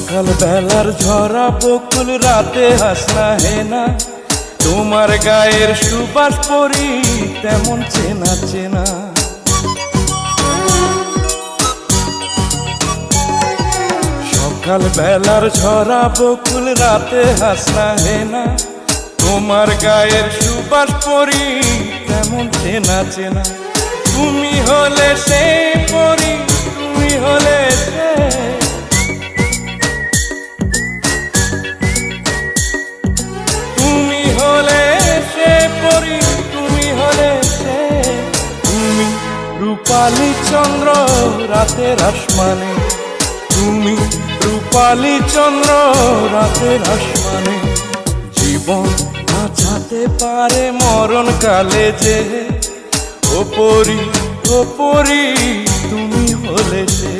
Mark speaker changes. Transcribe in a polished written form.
Speaker 1: সকাল বেলার ঝরা বকুল রাতে হাসনা হেনা, তোমার গায়ের সুবাস পরি তেমন চেনা চেনা। সকাল বেলার ঝরা বকুল রাতে হাসনা হেনা, তোমার গায়ের সুবাস পরি তেমন চেনা চেনা। তুমি হলে সে পরি, তুমি হলে সে, তুমি হলে সে পরি, তুমি হলে সে। তুমি রূপালী চন্দ্র রাতের আসমানে, তুমি রূপালী চন্দ্র রাতের আসমানে। জীবন বাঁচাতে পারে মরণ কালে যে, ও পরি, ও পরি, তুমি হলে সে।